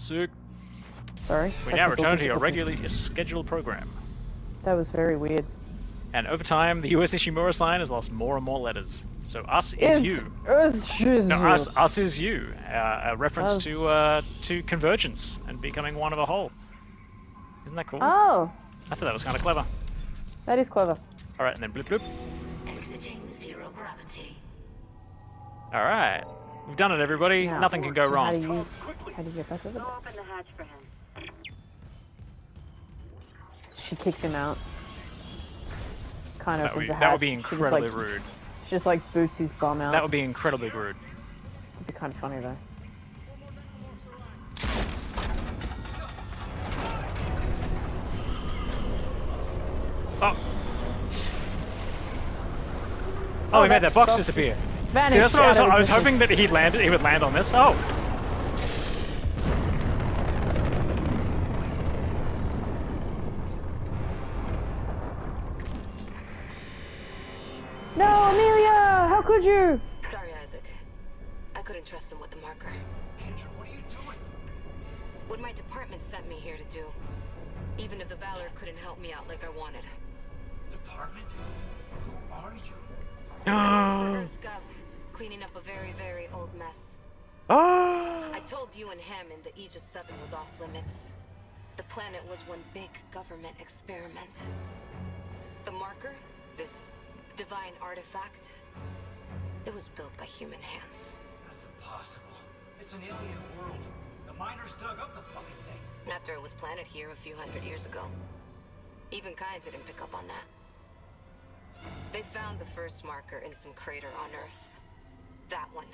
Sick. Sorry. We now return to your regularly scheduled program. That was very weird. And over time, the US Ishimura sign has lost more and more letters. So us is you. No, us is you. A reference to convergence and becoming one of a whole. Isn't that cool? Oh. I thought that was kind of clever. That is clever. All right, and then bloop bloop. Exiting zero gravity. All right, we've done it, everybody. Now, Nothing can go wrong. How do you get back over there? Open the hatch for him. She kicks him out. Kind of. That would be incredibly rude. She just like boots his bum out. That would be incredibly rude. It'd be kind of funny though. Oh. Oh, he made that box disappear. Vanished. See, that's what I was hoping that he would land on this. Oh. No, Amelia! How could you? Sorry, Isaac. I couldn't trust him with the marker. Kendra, what are you doing? What my department sent me here to do. Even if the Valor couldn't help me out like I wanted. Department? Who are you? Oh. Earth Gov, cleaning up a very, very old mess. Oh. I told you and him in the Aegis 7 was off limits. The planet was one big government experiment. The marker, this divine artifact, it was built by human hands. That's impossible. It's an alien world. The miners dug up the fucking thing. After it was planted here a few hundred years ago. Even Kyne didn't pick up on that. They found the first marker in some crater on Earth. That one.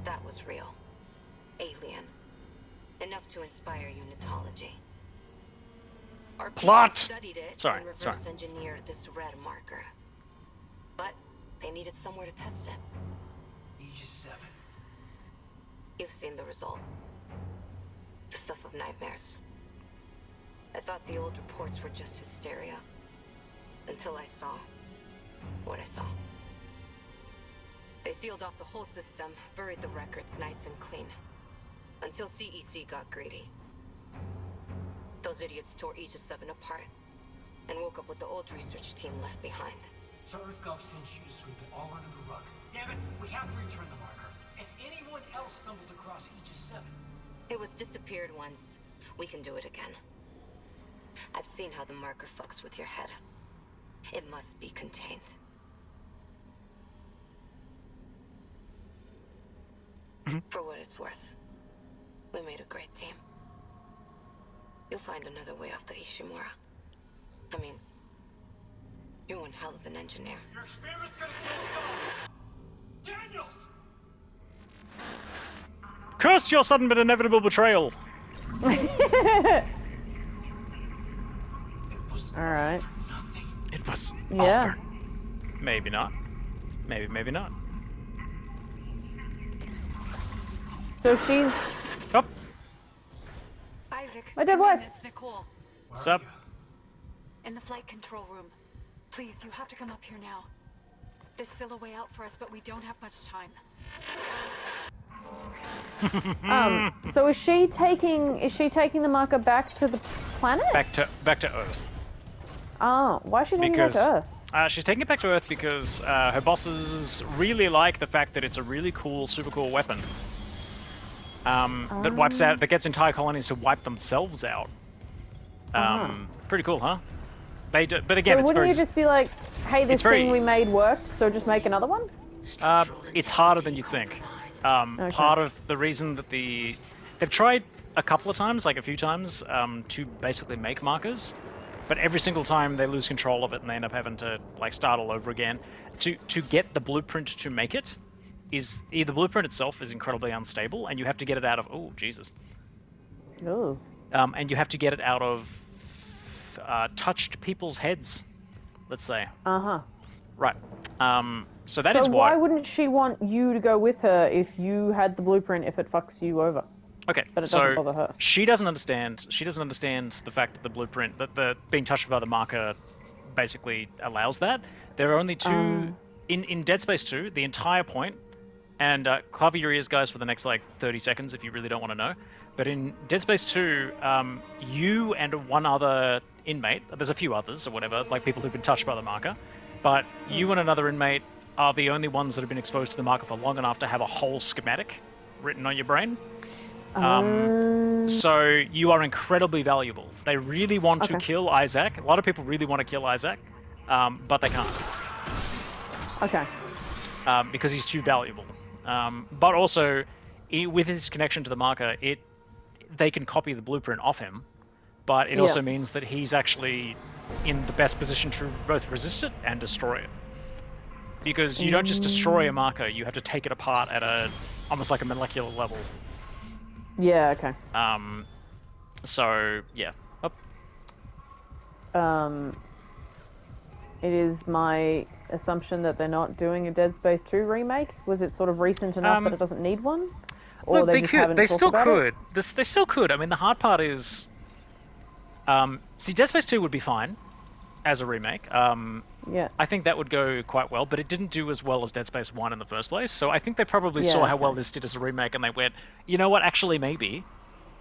That was real. Alien. Enough to inspire unitology. Our people Plot! Studied it Sorry, and reverse engineered this red marker. But they needed somewhere to test it. Aegis 7. You've seen the result. The stuff of nightmares. I thought the old reports were just hysteria. Until I saw what I saw. They sealed off the whole system, buried the records nice and clean. Until CEC got greedy. Those idiots tore Aegis 7 apart. And woke up with the old research team left behind. So EarthGov sent you to sweep it all under the rug. Damn it, we have to return the marker. If anyone else stumbles across Aegis 7... It was disappeared once. We can do it again. I've seen how the marker fucks with your head. It must be contained. For what it's worth, we made a great team. You'll find another way off the Ishimura. I mean, you're one hell of an engineer. Your experiment's gonna kill us all! Daniels! Curse your sudden but inevitable betrayal. Alright. It was Yeah. over. Maybe not. Maybe not. So she's... Oh, Isaac, My dead come in, wife. it's Nicole. what's up? In the flight control room. Please, you have to come up here now. There's still a way out for us, but we don't have much time. So is she taking the marker back to the planet? Back to Earth. Oh, why is she taking it back to Earth? She's taking it back to Earth because her bosses really like the fact that it's a really cool, super cool weapon. That wipes out, that gets entire colonies to wipe themselves out. Pretty cool, huh? They do, but again, So it's wouldn't very, you just be like, hey, this very- thing we made worked, so just make another one? it's harder than you think. Part of the reason that they've tried a couple of times, like a few times, to basically make markers, but every single time they lose control of it and they end up having to like start all over again. To get the blueprint to make it is the blueprint itself is incredibly unstable, and you have to get it out of Ooh. and you have to get it out of touched people's heads, let's say. Uh-huh. Right. So that is So why wouldn't she want you to go with her if you had the blueprint if it fucks you over? Okay, But it so doesn't bother her. she doesn't understand the fact that the blueprint, that the being touched by the marker basically allows that. There are only two in Dead Space 2, the entire point, and cover your ears, guys, for the next like 30 seconds if you really don't want to know. But in Dead Space 2, you and one other inmate, there's a few others or whatever, like people who've been touched by the marker, but you and another inmate are the only ones that have been exposed to the marker for long enough to have a whole schematic written on your brain. So you are incredibly valuable. They really want to kill Isaac. A lot of people really want to kill Isaac, but they can't. Okay. Because he's too valuable. But also, with his connection to the marker, they can copy the blueprint off him, but it also means that he's actually in the best position to both resist it and destroy it. Because you don't just destroy a marker, you have to take it apart at almost like a molecular level. Yeah, okay. So, yeah. It is my assumption that they're not doing a Dead Space 2 remake. Was it sort of recent enough that it doesn't need one? Or Look, they just haven't talked about it? They still could. I mean, the hard part is... see, Dead Space 2 would be fine as a remake. Yeah. I think that would go quite well, but it didn't do as well as Dead Space 1 in the first place, so I think they probably saw how well this did as a remake, and they went, you know what, actually maybe.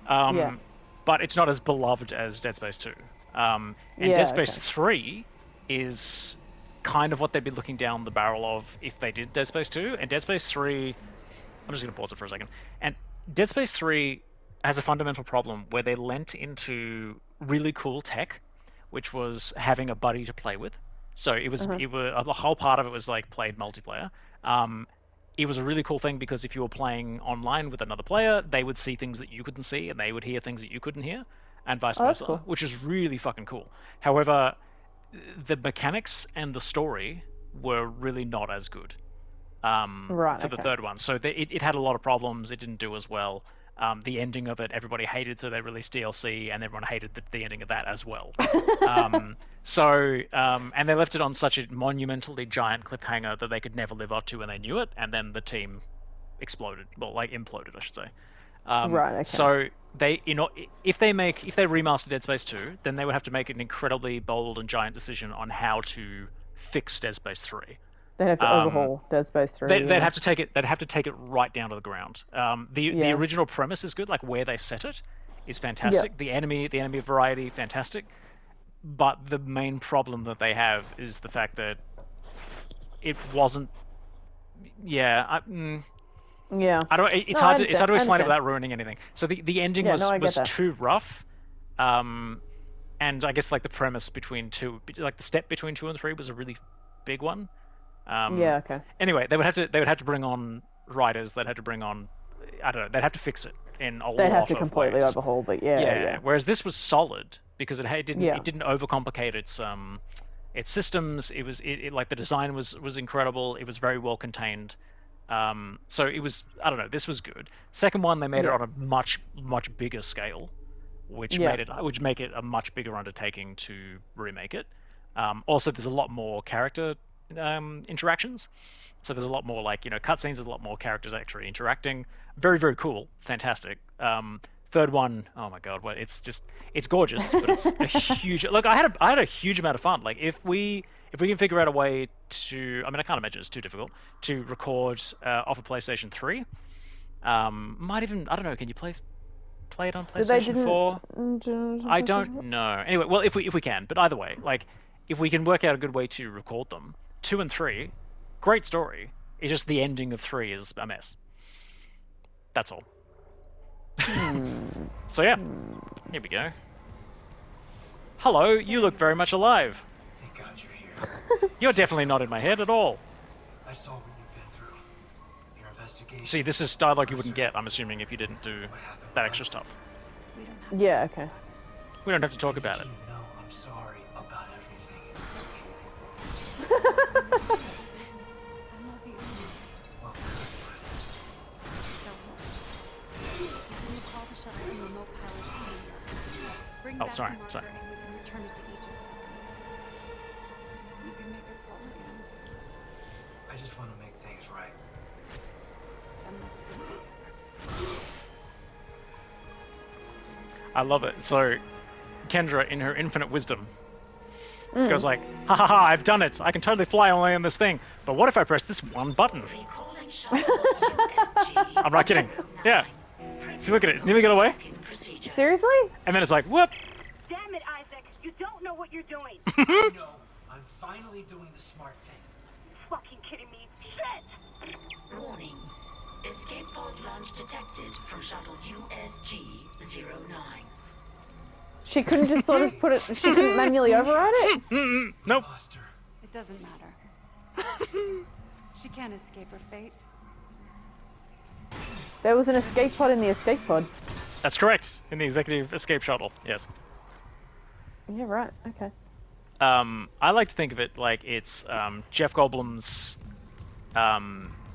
But it's not as beloved as Dead Space 2. And Dead Space 3 is kind of what they'd be looking down the barrel of if they did Dead Space 2, and Dead Space 3... I'm just going to pause it for a second. And Dead Space 3 has a fundamental problem where they lent into really cool tech, which was having a buddy to play with. So it was the whole part of it was like played multiplayer. It was a really cool thing because if you were playing online with another player, they would see things that you couldn't see, and they would hear things that you couldn't hear, and vice versa, cool. which is really fucking cool. However, the mechanics and the story were really not as good. For the third one. So it had a lot of problems, it didn't do as well. The ending of it, everybody hated, so they released DLC, and everyone hated the ending of that as well. And they left it on such a monumentally giant cliffhanger that they could never live up to, and they knew it, and then the team exploded. Well, like, imploded, I should say. So if they remaster Dead Space 2, then they would have to make an incredibly bold and giant decision on how to fix Dead Space 3. They'd have to overhaul Dead Space 3. They'd have to take it. They'd have to take it right down to the ground. The original premise is good, like where they set it is fantastic. The enemy variety, fantastic. But the main problem that they have is the fact that it wasn't. I don't. It's hard to explain it without ruining anything. So the ending was too rough. And I guess like the premise between two, like the step between 2 and 3 was a really big one. Anyway, they would have to bring on writers. They'd have to bring on, I don't know. They'd have to fix it in a lot of ways. They'd have to completely overhaul, but Whereas this was solid because it didn't overcomplicate its systems. It was like the design was incredible. It was very well contained. So it was, I don't know. This was good. Second one, they made it on a much bigger scale, which make it a much bigger undertaking to remake it. Also, there's a lot more character interactions, so there's a lot more like cutscenes. There's a lot more characters actually interacting. Very, very cool, fantastic. Third one, oh my god, it's gorgeous, but it's a huge. Look, I had a huge amount of fun. Like if we can figure out a way to, I mean, I can't imagine it's too difficult to record off a PlayStation 3. Might even, I don't know. Can you play it on PlayStation 4? I don't know. Anyway, well, if we can, but either way, like if we can work out a good way to record them. 2 and 3, great story. It's just the ending of 3 is a mess. That's all. So yeah, here we go. Hello, you look very much alive. Thank God you're here. You're definitely not in my head at all. I saw what you've been through. Your investigation. See, this is dialogue you wouldn't get, I'm assuming, if you didn't do that extra stuff. We don't have to. okay. We don't have to talk about it. You know I'm sorry about everything. I love you. Well, Still won't. You can call the shuttle and remote pilot Kyne. Bring back sorry, the marker sorry. and we can return it to Aegis. You can make us whole again. I just want to make things right. Then let's do it together. I love it. So, Kendra, in her infinite wisdom, goes like, ha ha ha, I've done it. I can totally fly only on this thing. But what if I press this one button? I'm not kidding. Yeah. See, look at it. It's nearly got away. Seriously? And then it's like, whoop. Damn it, Isaac! You don't know what you're doing. No, I'm finally doing the smart thing. You fucking kidding me? Shit! Warning. Escape pod launch detected from shuttle USG-09. She couldn't just sort of put it. She couldn't manually override it. Nope. Lost her. It doesn't matter. She can't escape her fate. There was an escape pod in the escape pod. That's correct. In the executive escape shuttle. Yes. Yeah, right. Okay. I like to think of it like it's Jeff Goldblum's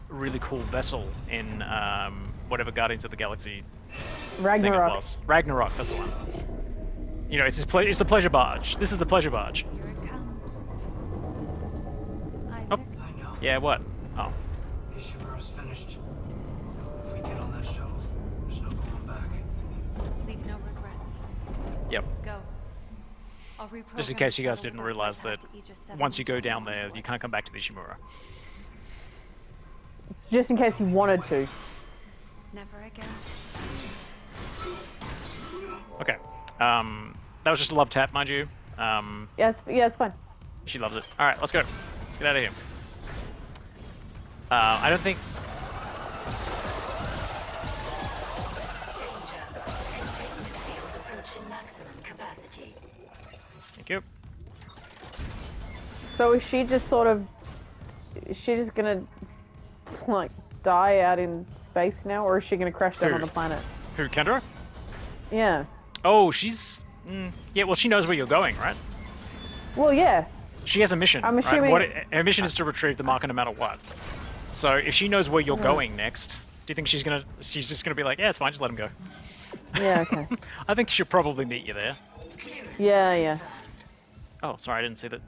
really cool vessel in whatever Guardians of the Galaxy thing it Ragnarok. was. Ragnarok, that's the one. You know, it's it's the pleasure barge. This is the pleasure barge. Here it comes. Isaac? I know. Yeah, what? Oh. Ishimura's finished. If we get on that shuttle, there's no going back. Leave no regrets. Yep. Go. I'll reprogram Just in case the you guys shuttle didn't with our realize flight that path Aegis 7 once you go control down room. there, you can't come back to the Ishimura. Just in case you wanted to. Never again. Okay. That was just a love tap, mind you. Yeah, it's fine. She loves it. Alright, let's go. Let's get out of here. I don't think... Thank you. So is she just sort of? Is she just gonna like die out in space now, or is she gonna crash down Who? on the planet? Who, Kendra? Yeah. Oh, she's... yeah, well, she knows where you're going, right? Well, yeah. She has a mission. I'm right? assuming- Her mission is to retrieve the marker no matter what. So if she knows where you're going next, do you think she's just gonna be like, yeah, it's fine, just let him go? Yeah. Okay. I think she'll probably meet you there. Yeah. Yeah. Oh, sorry, I didn't see that.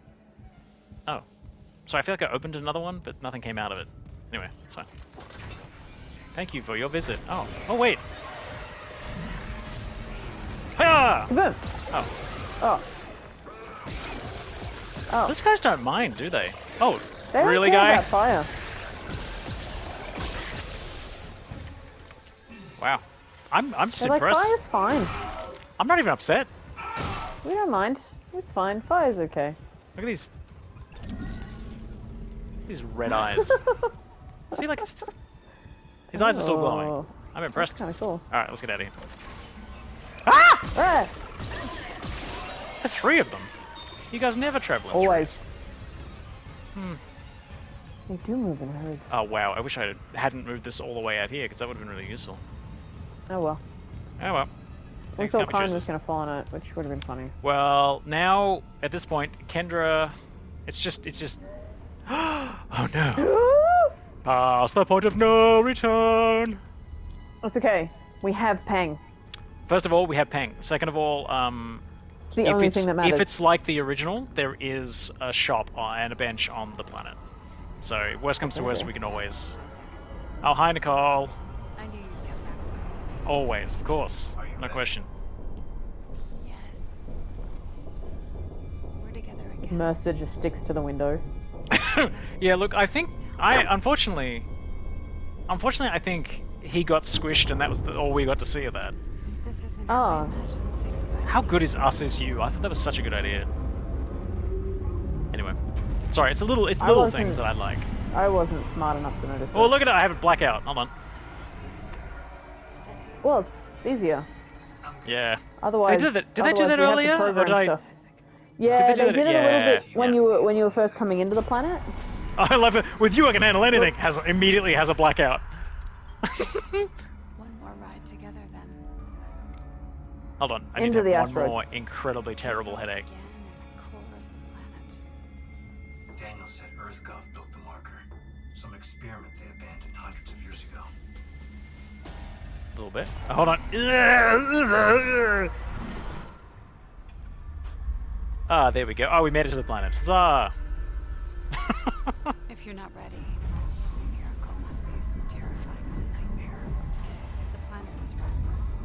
Oh. So I feel like I opened another one, but nothing came out of it. Anyway, it's fine. Thank you for your visit. Oh. Oh, wait. Hiya! Boom. Oh. Oh. Oh. Those guys don't mind, do they? Oh, They don't really, care guy? about fire. Wow. I'm just They're like, impressed. fire's fine. I'm not even upset. We don't mind. It's fine. Fire's okay. Look at these red eyes. See, like his eyes are still glowing. Oh, I'm impressed. kind of cool. All right, let's get out of here. Ah! Ah, The three of them. You guys never travel in always. threes. They do move in herds. Oh wow! I wish I hadn't moved this all the way out here because that would have been really useful. Oh well. Oh well. We Things thought can't be Kyne was choosers. gonna fall on it, which would have been funny. Well, now at this point, Kendra, it's just. Oh no! Past the point of no return. It's okay. We have Pang. First of all, we have Peng. Second of all, It's the only thing that matters. if it's like the original, there is a shop and a bench on the planet. So worst comes to worst, Okay. we can always. Oh, hi Nicole. I knew you'd come back for Always, of course, Are you no ready? question. me. Yes. We're together again. Mercer just sticks to the window. Yeah, look, I think unfortunately, I think he got squished, and that was all we got to see of that. This isn't Oh. how I imagined saying goodbye. How good is Us Is You? I thought that was such a good idea. Anyway, sorry, it's little wasn't- things that I like. I wasn't smart enough to notice Oh, it. look at it! I have a blackout. Hold on. Steady. Well, it's easier. Yeah. Otherwise, Did they do that otherwise we have to earlier, or program did I- stuff. Isaac. Yeah, Did they they do did that- it a little yeah, bit when you were first coming into the planet. I love it. With you, I can handle anything. Immediately has a blackout. One more ride together then. Hold on. I Into need the to have asteroid. one more incredibly terrible This headache. Again in the core of the planet. Daniel said EarthGov built the marker. Some experiment they abandoned hundreds of years ago. A little bit. Hold on. Ah, there we go. Oh, we made it to the planet. Huzzah! If you're not ready, the miracle must be as terrifying as a nightmare. The planet is restless.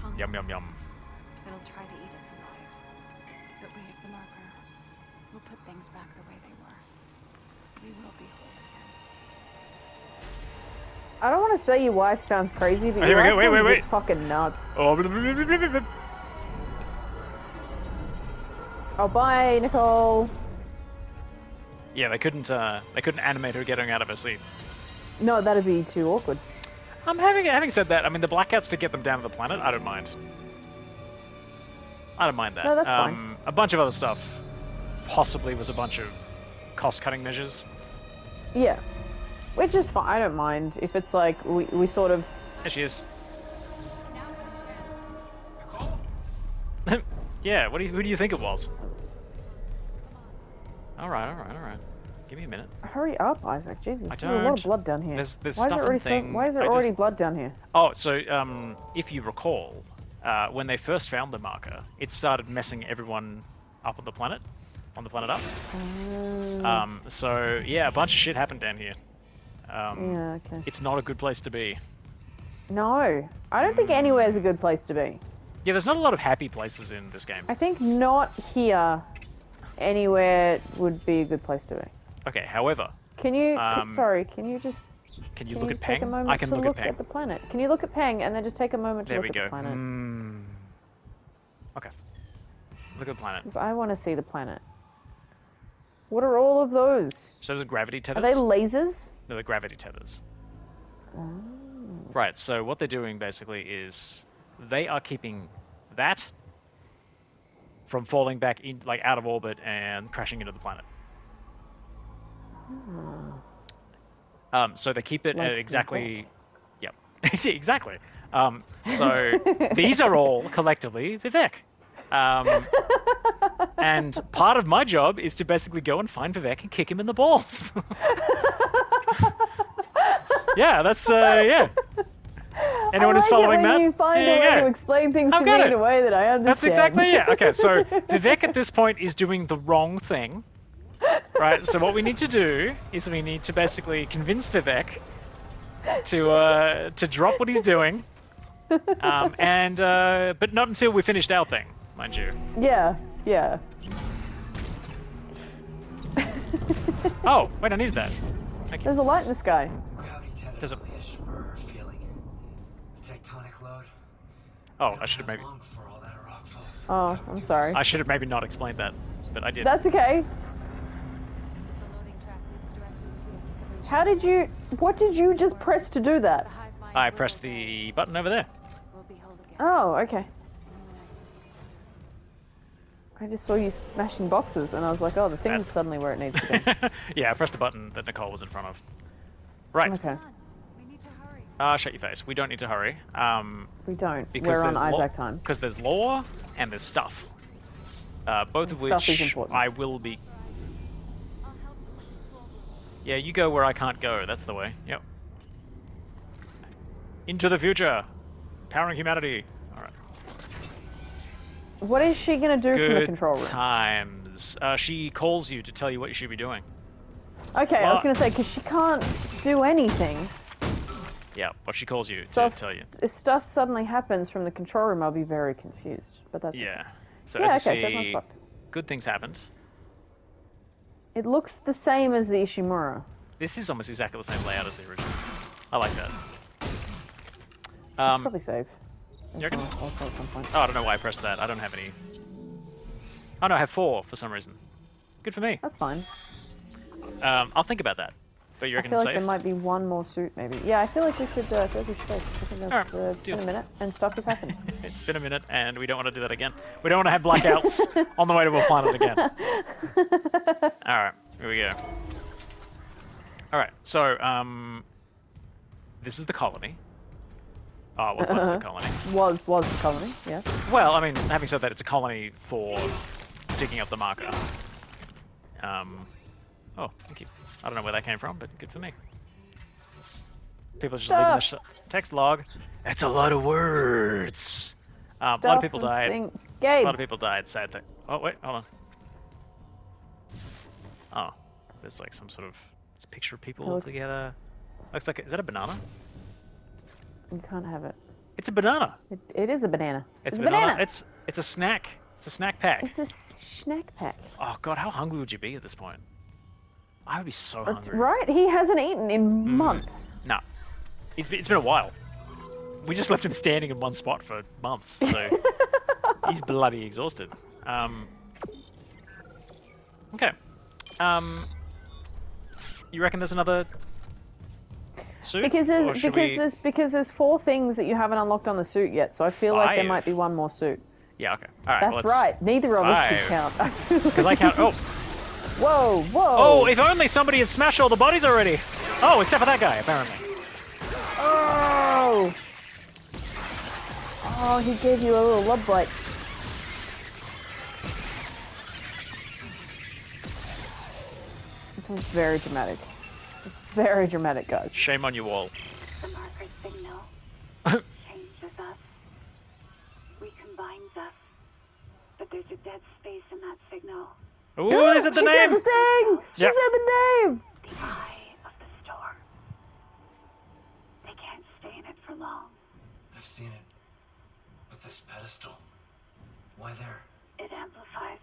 Hungry. Yum yum yum. It'll try to eat us alive. But we have the marker. We'll put things back the way they were. We will be whole again. I don't want to say your wife sounds crazy, but Oh, your here we wife go. Wait, sounds a wait, bit fucking nuts. Oh, Oh, bye, Nicole. yeah, they couldn't animate her getting out of her seat. No, that'd be too awkward. Having said that, I mean the blackouts to get them down to the planet, I don't mind. I don't mind that. No, that's fine. A bunch of other stuff possibly was a bunch of cost-cutting measures. Yeah. Which is fine. I don't mind if it's like we sort of. There she is. Nicole? Yeah. Who do you think it was? All right. Give me a minute. Hurry up, Isaac. Jesus, I there's a lot don't. of blood down here. There's why is stuff there already and things. why is there I already just- blood down here? Oh, so if you recall, when they first found the marker, it started messing everyone up on the planet up. So yeah, a bunch of shit happened down here. Yeah. Okay. It's not a good place to be. No, I don't think anywhere's a good place to be. Yeah, there's not a lot of happy places in this game. I think not here. Anywhere would be a good place to be. Okay, however, Can you? Um, can you just? can you Can look you at just take a Peng? moment I can to look at Peng. the planet? Can you look at Peng and then just take a moment to There look we at go. the planet? Okay. Look at the planet. 'Cause I want to see the planet. What are all of those? So there's gravity Are tethers. they lasers? No, they're gravity tethers. Oh. Right, so what they're doing basically is they are keeping that from falling back in, like out of orbit and crashing into the planet. So they keep it Like at exactly. Yep, exactly. So these are all collectively Vivek. And part of my job is to basically go and find Vivek and kick him in the balls. Yeah, that's yeah. Anyone I who's like following it when that? you find there a you way go. to explain things I've to got me it. in a way that I understand. That's exactly it. Okay, so Vivek at this point is doing the wrong thing. Right, so what we need to do is we need to basically convince Vivek to drop what he's doing. But not until we finished our thing, mind you. Yeah, yeah. Oh, wait, I needed that. Thank you. There's a light in the sky. Gravity There's a- tethers really a Shmurr feeling. The tectonic load. Oh, I should have maybe Long before all that rock falls. Oh, I'm sorry. I should have maybe not explained that, but I did. That's okay. How did you? What did you just press to do that? I pressed the button over there. Oh, okay. I just saw you smashing boxes, and I was like, oh, the thing's suddenly where it needs to be. Yeah, I pressed a button that Nicole was in front of. Right. Okay. Shut your face. We don't need to hurry. We don't. Because We're on there's Isaac time. Because there's lore and there's stuff. Both of Stuff is which important. I will be. Yeah, you go where I can't go. That's the way. Yep. Into the future. Powering humanity. Alright. What is she gonna do from the Good control room? times. She calls you to tell you what you should be doing. Okay, I was Well- gonna say, because she can't do anything. Yeah, but she calls you So to tell you. if stuff suddenly happens from the control room, I'll be very confused. But that's Yeah. So Yeah, as you okay, so everyone's see, fucked. good things happened. It looks the same as the Ishimura. This is almost exactly the same layout as the original. I like that. Probably save. You reckon? Also at some point. Oh, I don't know why I pressed that. I don't have any. Oh no, I have 4 for some reason. Good for me. That's fine. I'll think about that. But you I reckon feel it's like safe? there might be one more suit, maybe. Yeah, I feel like we should. I feel like we should save. I think that's Alright, it's been deal. a minute and stuff has happened. It's been a minute, and we don't want to do that again. We don't want to have blackouts on the way to a planet again. Alright, here we go. Alright, so, this is the colony. Oh, it was like the colony. Was the colony? Yes. Well, I mean, having said that, it's a colony for digging up the marker. Oh, thank you. I don't know where that came from, but good for me. People just leaving the text log. That's a lot of words. A lot of people died. A Gabe. lot of people died. Sad thing. Oh wait, hold on. Oh, there's like some sort of it's a picture of people Looks- together. Looks like is that a banana? You can't have it. It's a banana. It is a banana. It's a a banana. It's a snack. It's a snack pack. It's a snack pack. Oh god, how hungry would you be at this point? I would be so hungry. Right? He hasn't eaten in months. No. It's been a while. We just left him standing in one spot for months, so he's bloody exhausted. Okay. You reckon there's another suit? Because there's 4 things that you haven't unlocked on the suit yet, so I feel like there 5? might be one more suit. Yeah. Okay. All right. That's right. Neither of us can 5. count. Because I count. Oh. Whoa! Whoa! Oh! If only somebody had smashed all the bodies already. Oh, except for that guy, apparently. Oh! Oh, he gave you a little love bite. It's very dramatic. It's very dramatic, guys. Shame on you all. The marker signal changes us, recombines us, but there's a dead space in that signal. Ooh, is it the She name? said the thing! She Yep. said the name! The eye of the storm. They can't stay in it for long. I've seen it. But this pedestal, why there? It amplifies.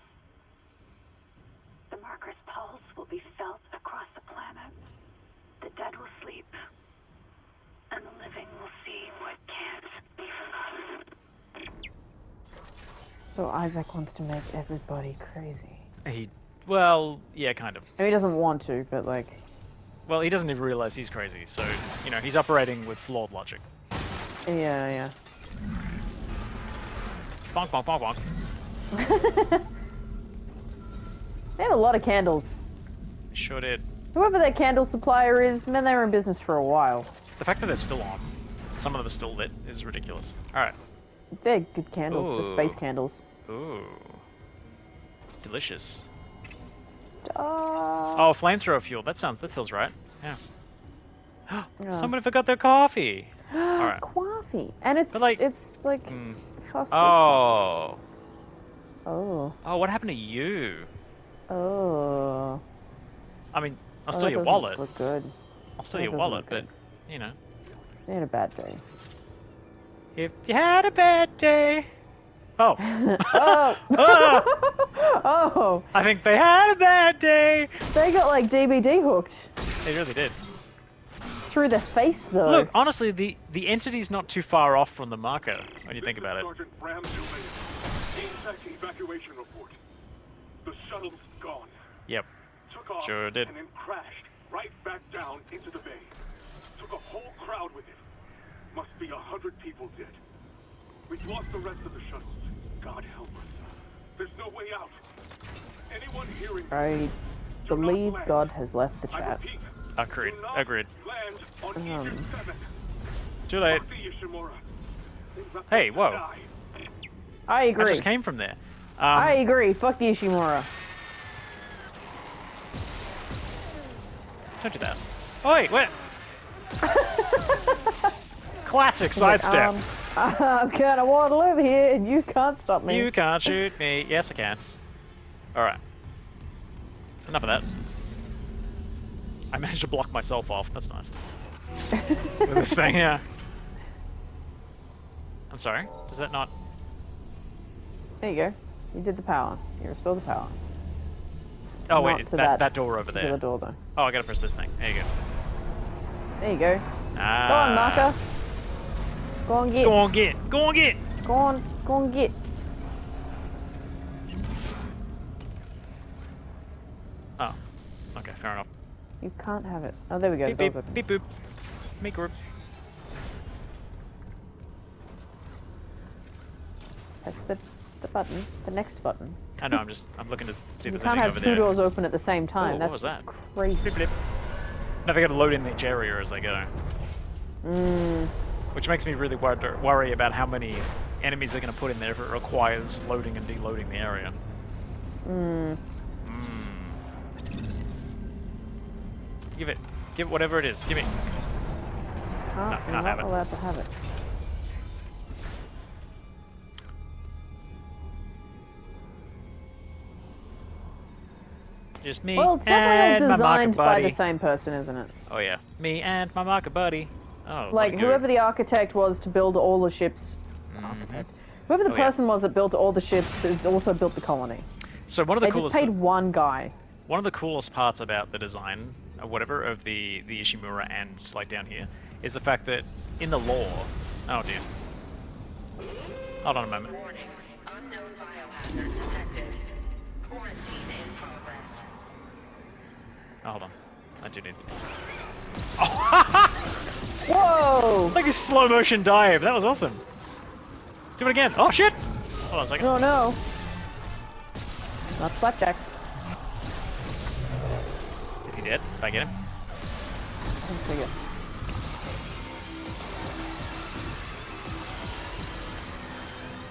The marker's pulse will be felt across the planet. The dead will sleep, and the living will see what can't be forgotten. So Isaac wants to make everybody crazy. Well, yeah, kind of. I mean, he doesn't want to, but like... Well, he doesn't even realize he's crazy, so, you know, he's operating with flawed logic. Yeah. Bonk, bonk, bonk, bonk. They have a lot of candles. Sure did. Whoever their candle supplier is, man, they were in business for a while. The fact that they're still on, some of them are still lit, is ridiculous. Alright. They're good candles, the space candles. Ooh. Delicious. Oh, Oh, flamethrower fuel. That feels right. Yeah. Somebody forgot their coffee. Alright. coffee. And it's But, like, hostage. Oh. Oh. Oh, what happened to you? Oh. I mean, I'll Oh, steal that your doesn't wallet. Look good. I'll steal That your doesn't wallet, look but, good. you know. They had a bad day. If you had a bad day. Oh. Oh. Oh. Oh. I think they had a bad day. They got like DVD hooked. They really did. Through the face, though. Look, honestly, the entity's not too far off from the marker when you think about it. Sergeant Bram Exact evacuation report. The shuttle's gone. Yep. Took off Sure did. and then crashed right back down into the bay. Took a whole crowd with it. Must be 100 people dead. We've lost the rest of the shuttles. God help us. There's no way out. Anyone hearing I believe God has left the I chat. repeat, Agreed. do not Agreed. land on Aegis 7. Too late. Fuck the Ishimura. They've left Hey, us to whoa. die. I I agree. just came from there. I agree. Fuck the Ishimura. Don't do that. Oh, wait, wait. Classic sidestep. I'm gonna waddle over here and you can't stop me. You can't shoot me. Yes, I can. Alright. Enough of that. I managed to block myself off. That's nice. With this thing, yeah. I'm sorry. Does that not... There you go. You did the power. You restored the power. Oh, Not wait. to That door over To the there. door, though. Oh, I gotta press this thing. There you go. There you go. Ah. Go on, Marker. Go on, get. Go on, get. Go on, get. Go on. Go on, get. Oh. Okay, fair enough. You can't have it. Oh, there we go. Beep, The beep, door's open. beep, boop. Make group. That's the button. The next button. I know, I'm looking to see if You there's can't anything have over two there. doors open at the same time. Ooh, That's what was that? crazy. Blip, blip. Now they gotta load in each area as they go. Which makes me really worry about how many enemies they're gonna put in there if it requires loading and deloading the area. Give it whatever it is. Give me. Can't, No, you're not have not it. allowed to have it. Just me Well, definitely and all my marker designed by buddy. the same person, isn't it? Oh yeah, me and my marker buddy. Oh, Like, what a whoever good. the architect was to build all the ships. Whoever the Oh, yeah. person was that built all the ships has also built the colony. So one of the They coolest. just paid one guy. one of the coolest parts about the design, or whatever, of the Ishimura and like down here, is the fact that in the lore. Oh dear. Hold on a moment. Warning. Unknown biohazard detected. Quarantine in progress. Oh, hold on. I do need. Whoa! Like a slow motion dive. That was awesome. Do it again. Oh shit! Hold on a second. No, no. Not Flapjack. Is he dead? Did I get him? Let's take it.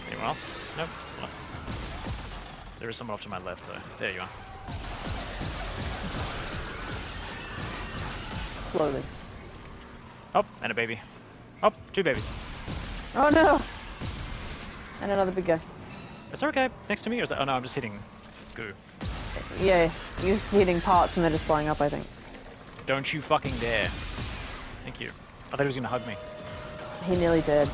Anyone else? Nope. What? There is someone off to my left though. There you are. Slowly. Oh, and a baby. Oh, 2 babies. Oh no! And another big guy. Is that okay? Next to me? Or is that... Oh no, I'm just hitting goo. Yeah, you're just hitting parts and they're just flying up, I think. Don't you fucking dare. Thank you. I thought he was gonna hug me. He nearly did.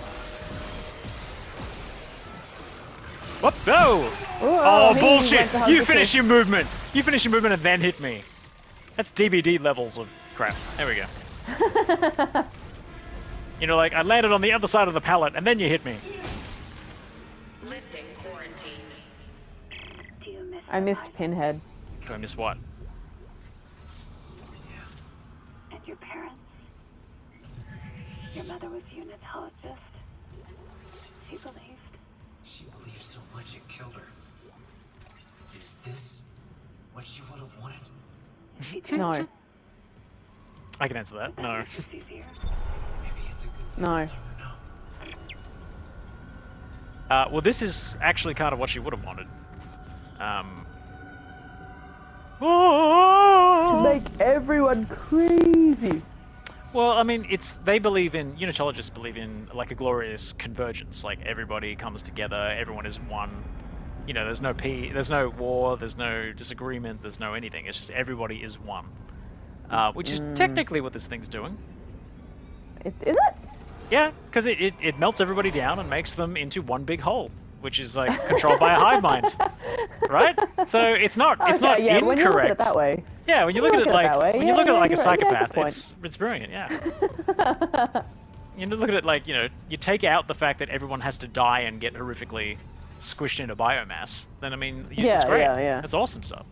Whoop! No! Ooh, Oh, he bullshit! went to hug You the finish fish. your movement! You finish your movement and then hit me. That's DBD levels of crap. There we go. You know, like, I landed on the other side of the pallet and then you hit me. Lifting quarantine. Do you miss I missed your life Pinhead. Do I miss what? and your parents? Your mother was unitologist. She believed. She believed so much it killed her. Is this what she would have wanted? She did. No. I can answer that. No. It's easier. Maybe it's a good thing. No. I don't know. Well, this is actually kind of what she would have wanted. To make everyone crazy. Well, I mean, they believe in, unitologists believe in like a glorious convergence, like everybody comes together, everyone is one. You know, there's no war, there's no disagreement, there's no anything. It's just everybody is one, which is technically what this thing's doing. Is it? Yeah, because it melts everybody down and makes them into one big whole, which is like controlled by a hive mind, right? So it's not Okay, yeah, incorrect. when you look at it that way. Yeah, when you look at it like that way, when yeah, you look at it yeah, like a you're right, yeah, psychopath, good point. it's brilliant. Yeah. You look at it like, you know, you take out the fact that everyone has to die and get horrifically squished into biomass. Then I mean, Yeah, it's great. yeah. It's awesome stuff.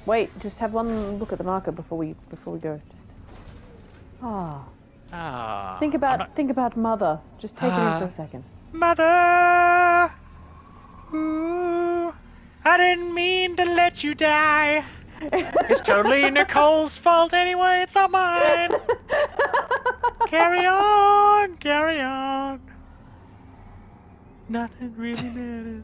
Wait, just have one look at the marker before we go. Just. Ah. Ah. Think about Mother. Just take it in for a second. Mother. Ooh, I didn't mean to let you die. It's totally Nicole's fault anyway. It's not mine. Carry on, carry on. Nothing really matters.